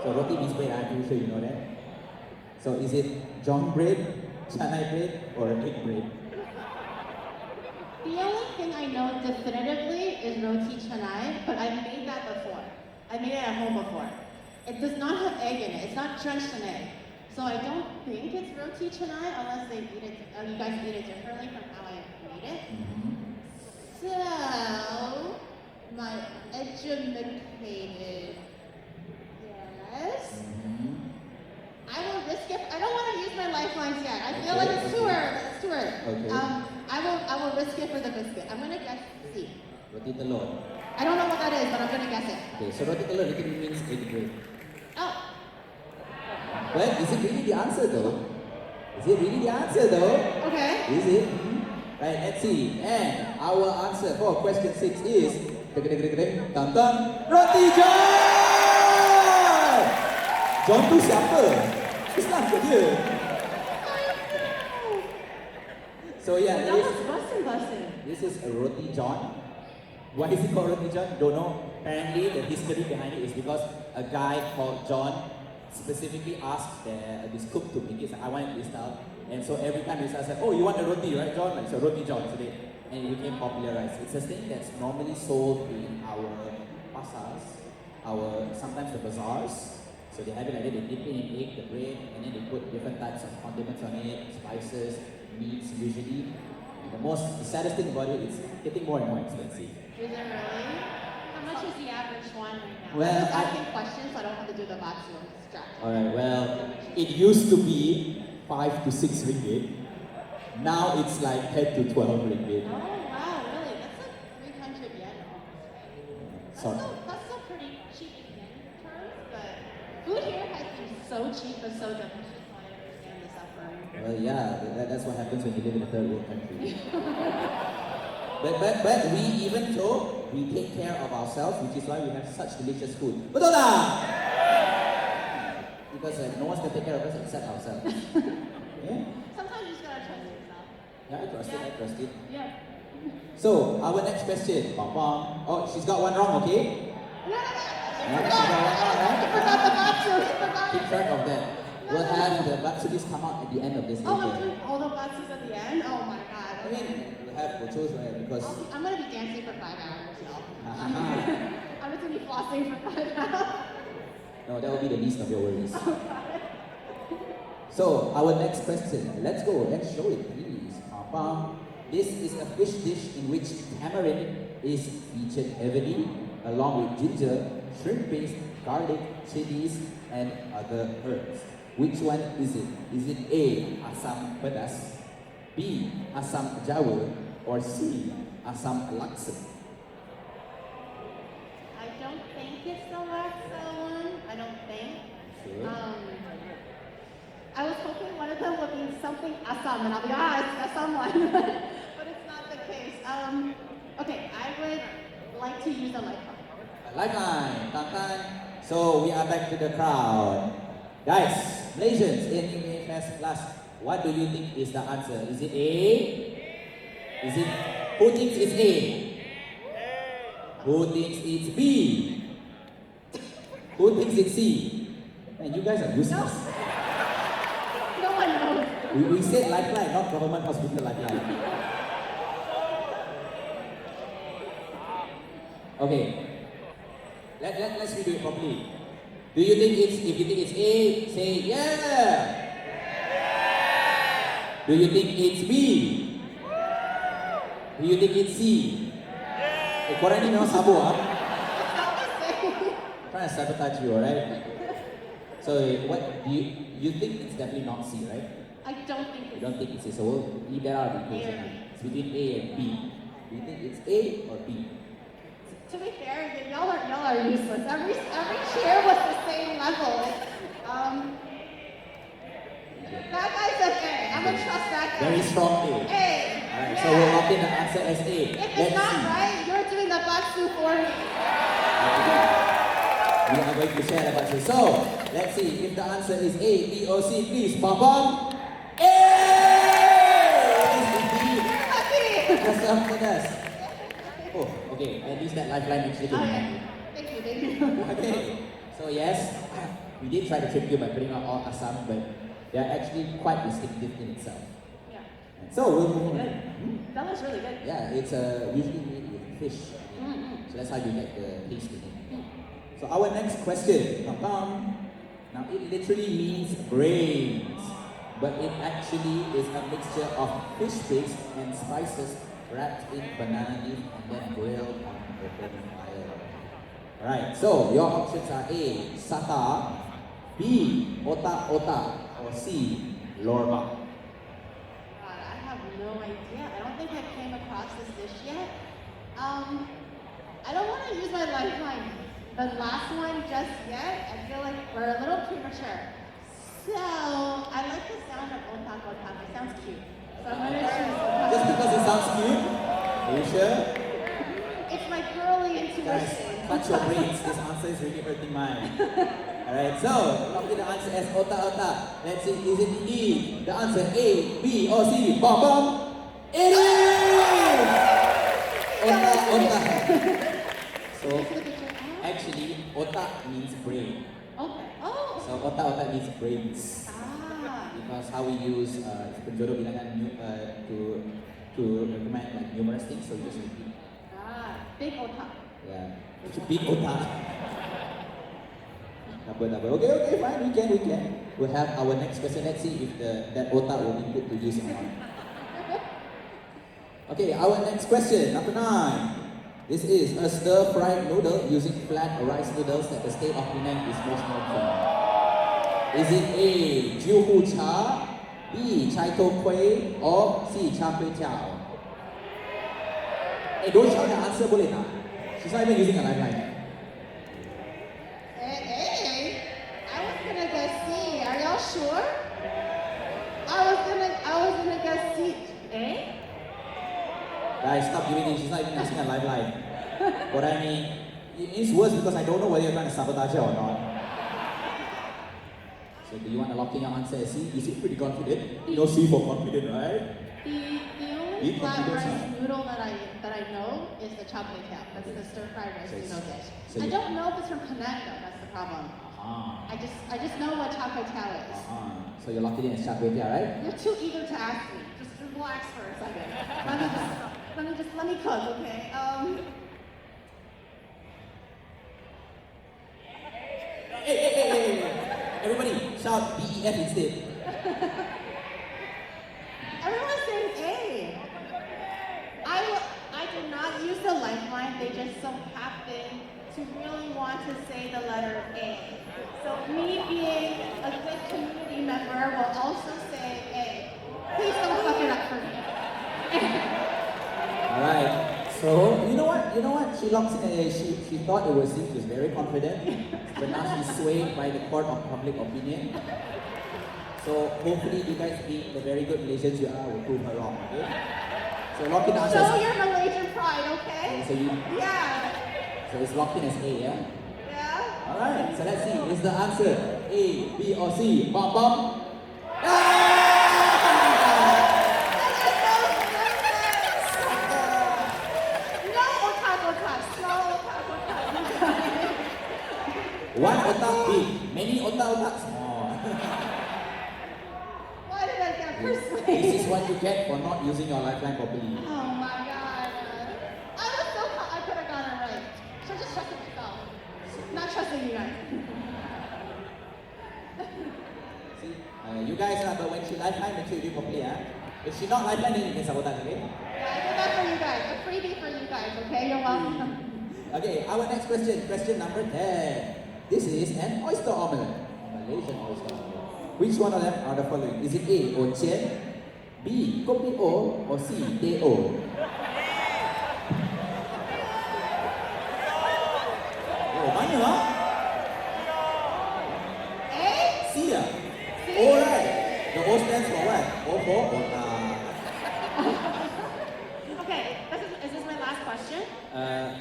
So roti means bread, I'm pretty sure you know that. So is it john bread, canai bread, or egg bread? The only thing I know definitively is roti canai, but I've made that before. I made it at home before. It does not have egg in it. It's not drenched in egg. So I don't think it's roti canai unless they eat it. You guys eat it differently from how I made it. So my educated yes. I will risk it. I don't want to use my lifelines yet. I feel like it's too early. It's too early. Okay. I will risk it for the biscuit. I'm gonna guess C. Roti telur. I don't know what that is, but I'm gonna guess it. Okay, so roti telur literally means egg bread. Oh, But is it really the answer though? Is it really the answer though? okay. Is it? Right, let's see. And our answer for question 6 is dun, roti John! John tu siapa? Islam ke dia? So yeah, That was bussin'. this is a roti John. Why is it called roti John? Don't know. Apparently the history behind it is because a guy called John specifically asked this cook to make it. I want it this style. And so every time he says, oh, you want a roti, right, John? Like, so roti John today. And it became popularized. It's a thing that's normally sold in our pasars, sometimes the bazaars. So they have it like that, they dip it in egg, the bread, and then they put different types of condiments on it, spices, meats usually. And the saddest thing about it is getting more and more expensive. Is it really? How much is the average one right now? Well, I'm just asking questions so I don't have to do the batsu strap. Alright, well, it used to be 5 to 6 ringgit. Now it's like 10 to 12 ringgit. Oh wow, really? That's like 300 yen almost. So, That's still pretty cheap in yen terms, but food here has been so cheap and so delicious, so I understand the suffering. well, yeah, that's what happens when you live in a third world country. but we even though we take care of ourselves, which is why we have such delicious food. Betul tak? Because no one's gonna take care of us except ourselves. Yeah? Sometimes you just gotta trust yourself. Yeah, I trust it. Yeah. So, our next question. Bam, bam. Oh, she's got one wrong, okay? No, Yeah, she's got one wrong, right? I forgot the batsu. Keep track of that. We'll have the batsulis come out at the end of this Oh, later. all the batsus at the end? Oh my god. I mean, we'll have bochos, right? Because I'm gonna be dancing for 5 hours, y'all. Ah. I'm just gonna be flossing for 5 hours. no, that will be the least of your worries. So, our next question. Let's go. Let's show it, please. Bam. This is a fish dish in which tamarind is featured heavily, along with ginger, shrimp paste, garlic, chilies, and other herbs. Which one is it? Is it A, asam pedas, B, asam jawa, or C, asam laksa? I don't think it's the laksa one. I don't think. Sure. I was hoping one of them would be something Assam, and I'll be it's Assam one, but it's not the case. Okay, I would like to use a lifeline. Lifeline, Tantan. So we are back to the crowd. Guys, Malaysians in UAFS class, what do you think is the answer? Is it A? Is it, who thinks it's A? Who thinks it's B? Who thinks it's C? Man, you guys are useless. No one knows. We said lifeline, not government hospital lifeline. Okay. Let's redo it properly. Do you think if you think it's A, say yeah. Do you think it's B? Do you think it's C? Korang ni memang sabo ah. Trying to sabotage you, alright? So what do you think it's definitely not C, right? I don't think You it's don't think it's A, so we'll leave that out of the equation. It's between A and B. Do you think it's A or B? To be fair, y'all are useless. Every chair was the same level. That guy said A. I'm gonna trust that guy. Very strong A. A. Alright, Yeah. so we'll lock in the answer as A. If it's not right, you're doing the batsu for me. We are going to share the batsu. So, let's see if the answer is A, B, or C. Please, pom-pom. A! That's after this. Oh, okay. At least that lifeline actually came in handy. Thank you. Okay. So yes, we did try to trick you by putting out all Assam, but they are actually quite distinctive in itself. Yeah. So we'll move on. That was really good. Yeah, it's usually made with fish. Mm-hmm. So that's how you get the taste in it. So our next question, pam-pam. Now it literally means brains, but it actually is a mixture of fish paste and spices wrapped in banana leaf and then grilled on open fire. Alright, so your options are A, sata, B, otak-otak, or C, lorma. God, I have no idea. I don't think I came across this dish yet. I don't want to use my lifeline, the last one just yet. I feel like we're a little premature. So, I like the sound of otak-otak. It sounds cute. So I'm going to choose otak. Just because it sounds cute? Are you sure? It's my girly intuition. Guys, touch your brains. This answer is really hurting mine. Alright, so lock in the answer as otak-otak. Let's see, is it indeed the answer A, B, or C? Bom bom! It is! Otak-otak. So, actually, otak means brain. Okay. Oh. So, otak-otak means brains. Because how we use penjodoh bilangan to recommend like numerous things, so we just repeat. Big otak. Yeah, it's a big otak. Double. Okay, fine, we can. We'll have our next question. Let's see if that otak will be put to use or not. Okay, our next question, number 9. This is a stir-fried noodle using flat rice noodles that the state of Penang is most known for. Is it A, Jiu Hu Cha, B, Chai Tow Kueh, or C, Char Kway Teow? Hey, don't shout the answer, boleh tak? She's not even using a lifeline. Hey, I was gonna guess C. Are y'all sure? I was gonna guess C. Eh? Guys, stop giving in. She's not even using a lifeline. What I mean, it's worse because I don't know whether you're trying to sabotage her or not. So do you want to lock in your answer as C? You seem pretty confident. You know C for confident, right? The only Be flat confident, rice huh? noodle that I know is the char kway teow. That's the stir-fried rice So it's- noodle dish. so I you- don't know if it's from Penang though. That's the problem. Uh-huh. I just know what char kway teow is. So you're locked in as Char Kway Teow, right? You're too eager to ask me. Just relax for a second. Let me cook, okay? Hey. Everybody, shout DEF instead. Everyone's saying A. I did not use the lifeline. They just so happened to really want to say the letter A. So me being a good community member will also say A. Please don't fuck it up for me. Alright. So you know what? She locks in a she thought it was C, she was very confident, but now she's swayed by the court of public opinion. So hopefully you guys being the very good Malaysians you are will prove her wrong, okay? So lock in the answer. Show your Malaysian pride, okay? Yeah. So it's locked in as A, yeah? Yeah? Alright, so let's see. Is the answer A, B, or C? Bom bom. No otak. No One otak big, many otak small. Why did I get persuaded? This is what you get for not using your lifeline properly. Oh my god. I could have gotten it right. So just trusting myself. Not trusting you guys. See, you guys but when she lifeline, make sure you do properly. If she not lifeline, then you can sabotage, okay? Yeah, I did that for you guys. A freebie for you guys, okay? You're welcome. Okay, our next question number 10. This is an oyster omelette, Malaysian oyster omelette. Which one of them are the following? Is it A, Ochen, B, Kopi O, or C, Teh O? Oh, mana lah? A? C ah? C? O right. The O stands for what? O for otak. Okay, is this my last question?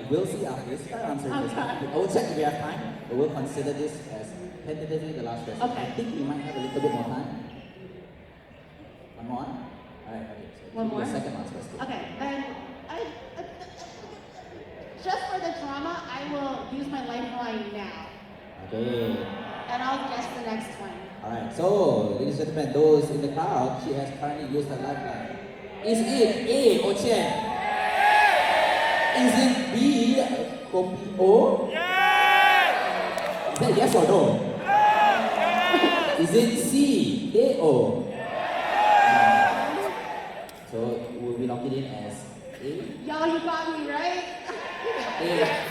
We'll see after this. Answer this. Okay. I will check if we have time, but we'll consider this as tentatively the last question. Okay. I think we might have a little bit more time. One more? Alright, okay. So One more? The second last question. Okay, then just for the drama, I will use my lifeline now. Okay. And I'll guess the next one. Alright, so ladies and gentlemen, those in the crowd, she has currently used her lifeline. Is it A, Ochen? Is it B, Kopi O? Is that yes or no? Is it C, Teh O? So will we lock it in as A? Y'all, you got me, right? A.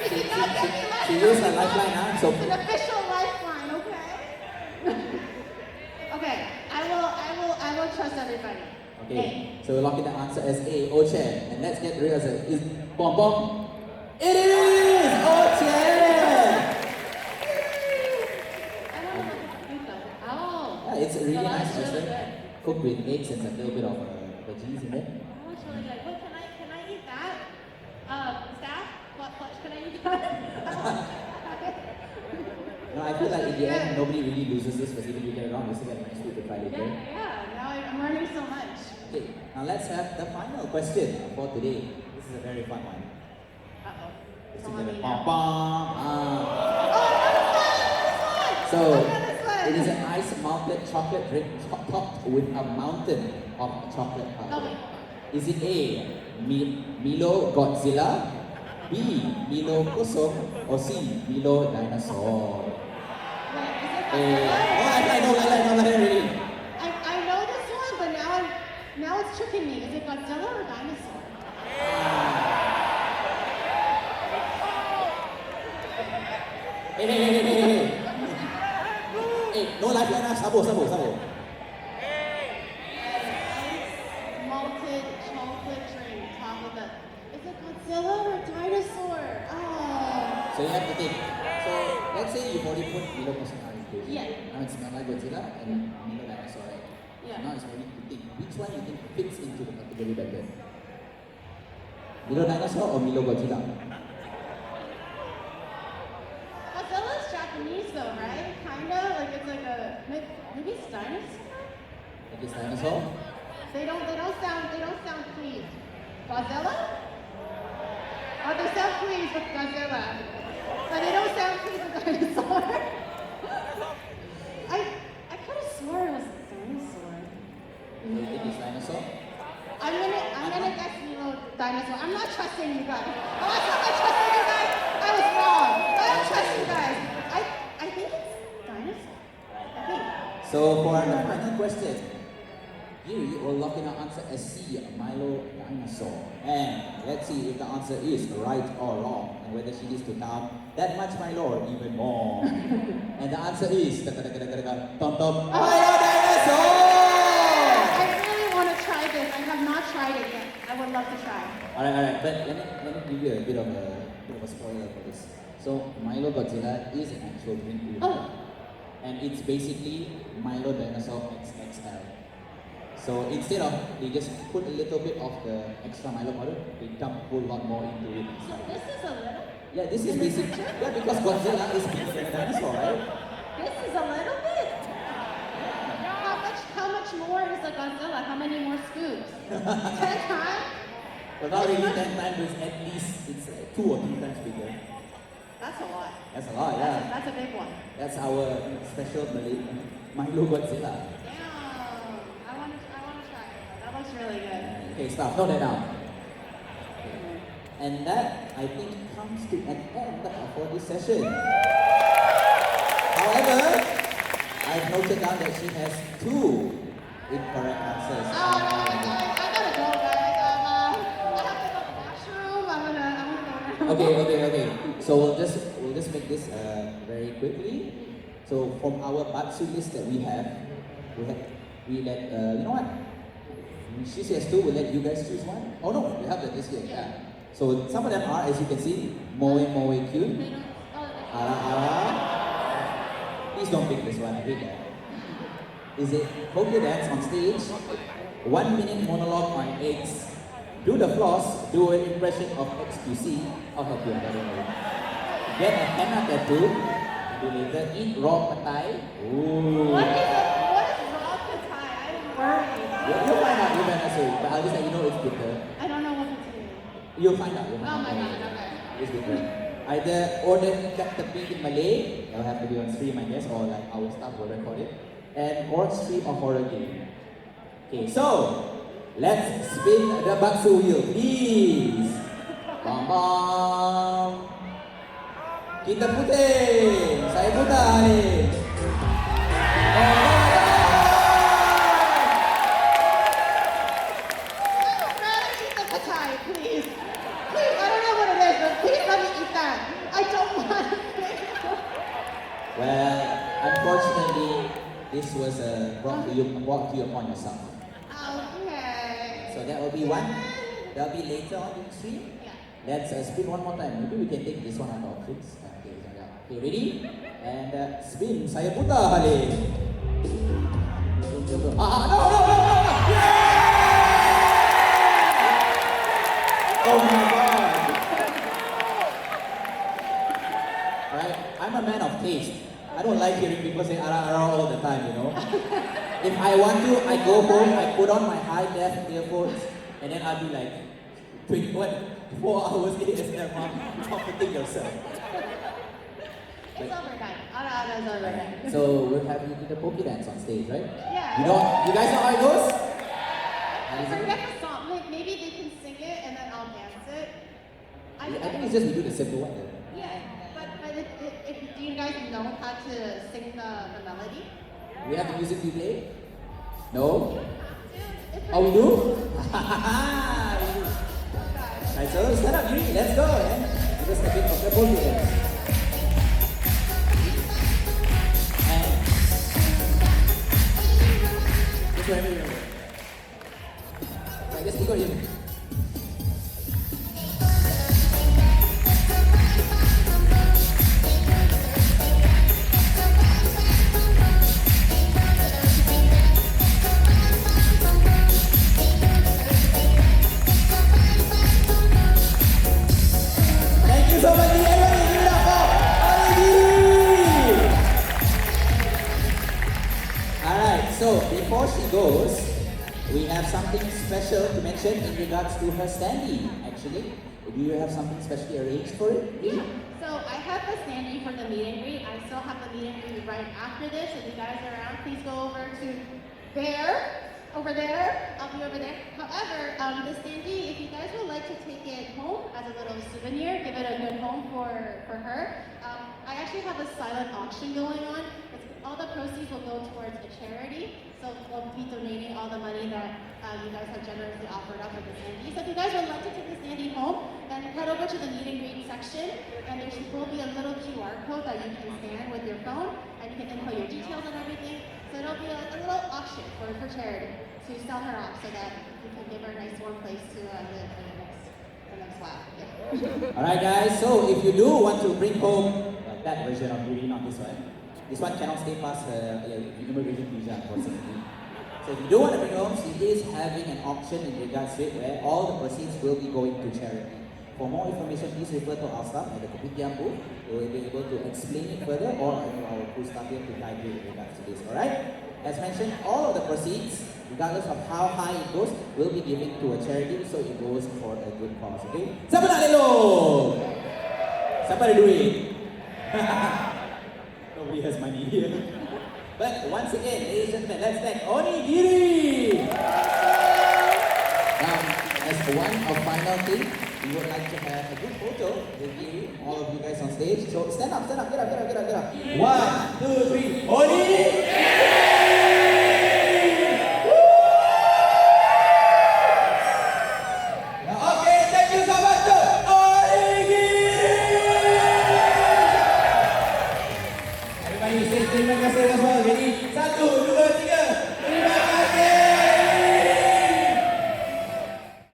You did not get me last She used her time. lifeline, so It's an official lifeline, okay? Okay, I will trust everybody. okay. So we're locking the answer as A, Ochen. And let's get the real answer. Is Bom Bom? It is Ochen! I don't know what to do though. Oh. Yeah, it's a really So nice that's really oyster. good. Cooked with eggs and a little bit of veggies in there. Oh, it's really good. What can I eat that? Staff? What can I eat that? No, I feel like in the end, nobody really loses this because even if you get it wrong, you still get a nice food to try later. Yeah. Now I'm learning so much. Okay, now let's have the final question for today. This is a very fun one. Uh-oh. It's Someone together. need Bom help. Bom. Oh, So, this one. it is an ice melted chocolate drink topped with a mountain of chocolate powder. Okay. Is it A, Milo Godzilla, B, Milo Kosong, or C, Milo Dinosaur? Wait, is it I know already. I know this one, but now it's tricking me. Is it Godzilla or dinosaur? Hey. Hey, no lifeline ah, sabo. Malted chocolate drink, top of it. Is it Godzilla or dinosaur? Oh. So you have to think. So let's say you've already put Milo Kosong out in the equation. Yeah. Now it's Milo Godzilla and Milo Dinosaur, right? Yeah. Now it's for you to think. Which one you think fits into the category better? Milo Dinosaur or Milo Godzilla? Godzilla's Japanese though, right? Kinda like it's like a maybe it's dinosaur. Like it's Dinosaur? They don't sound pleased. Godzilla? Oh, they sound pleased with Godzilla, but they don't sound pleased with dinosaur. I could have sworn it was dinosaur. You think it's Dinosaur? I'm gonna guess Milo dinosaur. I'm not trusting you guys. Oh, I thought I trusted you guys. I was wrong. I don't trust you guys. I think it's dinosaur. I think. So for the final question, Yuri will lock in our answer as C, Milo Dinosaur. And let's see if the answer is right or wrong, and whether she needs to down that much Milo or even more. And the answer is Milo Dinosaur! I really want to try this. I have not tried it yet. I would love to try. Alright, but let me give you a bit of a spoiler for this. So Milo Godzilla is an actual drink we Oh. have. And it's basically Milo Dinosaur XXL. So instead of they just put a little bit of the extra Milo powder, they dump a whole lot more into it. So this is a little. Yeah, this is basically because Godzilla is bigger than a dinosaur, right? This is a little bit. How much more is a Godzilla? How many more scoops? 10 times? But not really 10 times, it's at least it's like 2 or 3 times bigger. That's a lot. That's a lot, yeah. That's a big one. That's our special Malay Milo Godzilla. Damn. I want to try it. That looks really good. Okay, stop. Note that down. And that, I think, comes to an end for this session. However, I've noted down that she has 2 incorrect answers. Oh, no, I gotta go, guys. I have to go to the washroom. I'm gonna go. Okay. So we'll just make this very quickly. So from our batsu list that we let you know what? She says 2. We'll let you guys choose one. Oh no, we have the list here. Yeah. So some of them are, as you can see, moe cute. Please don't pick this one. I hate that. Is it polka dance on stage? 1 minute monologue on eggs. Do the floss. Do an impression of XQC. I'll help you. Get a henna tattoo. Do later. Eat raw patai. Ooh. What is raw patai? I'm worried. You'll find out. But I'll just let you know it's bitter. I don't know what to do. You'll find out. Oh my god, okay. It's different. Either order ikat tepi in Malay, it'll have to be on stream, I guess, or like our staff will record it, and or stream a horror game. Okay, so let's spin the bakso wheel, please. Bam bam. Kita putih, saya putih ni. Please, I don't know what it is, but please let me eat that. I don't want it. Well, unfortunately, this was brought to you upon yourself. Okay. So that will be one. That will be later on in the stream. Yeah. Let's spin one more time. Maybe we can take this one out of options. Okay, ready? And spin. Saya putar balik. No! Yeah! Oh my god! Alright, I'm a man of taste. I don't like hearing people say ara all the time, you know. If I want to, I go home, I put on my high-def earphones, and then I'll be like, 4 hours ASMR, comforting yourself. It's overtime. Ara-ara's overtime. So we'll have you do the Poké dance on stage, right? Yeah. You guys know how it goes? I forget the song. Maybe they can sing it and then I'll dance it. I think it's just we do the simple one. Yeah, but do you guys know how to sing the melody? We have the music we play? No? Oh, we do? Alright, so stand up, Yuri. Let's go, man. Give us a bit of the Poké dance. Right, let's go, Yuri. Thank you so much, everybody. Give it up for Onigiri. Alright, so before she goes, we have something special to mention in regards to her standee, actually. Do you have something specially arranged for it? Yeah. So I have the standee for the meet and greet. I still have the meet and greet right after this. If you guys are around, please go over to there. Over there. I'll be over there. However, the standee, if you guys would like to take it home as a little souvenir, give it a good home for her. I actually have a silent auction going on. All the proceeds will go towards a charity. So we'll be donating all the money that you guys have generously offered up for the standee. So if you guys would like to take the standee home, then head over to the meet and greet section, and there will be a little QR code that you can scan with your phone, and you can input your details and everything. So it'll be a little auction for charity to sell her off, so that you can give her a nice warm place to live for the next while. Yeah. Alright guys, so if you do want to bring home that version of Yuri, not this one cannot stay past immigration visa, unfortunately. So if you do want to bring home, she is having an auction in regards to it where all the proceeds will be going to charity. For more information, please refer to our staff at the Kopitiam booth. We will be able to explain it further, or our crew staff here to guide you in regards to this, alright? As mentioned, all of the proceeds, regardless of how high it goes, will be given to a charity, so it goes for a good cause, okay? Siapa nak elok? Siapa ada duit? Nobody has money here. But once again, ladies and gentlemen, let's thank Onigiri! Now, as one of final thing, we would like to have a group photo with you, all of you guys on stage. So stand up, get up. 1, 2, 3, Onigiri!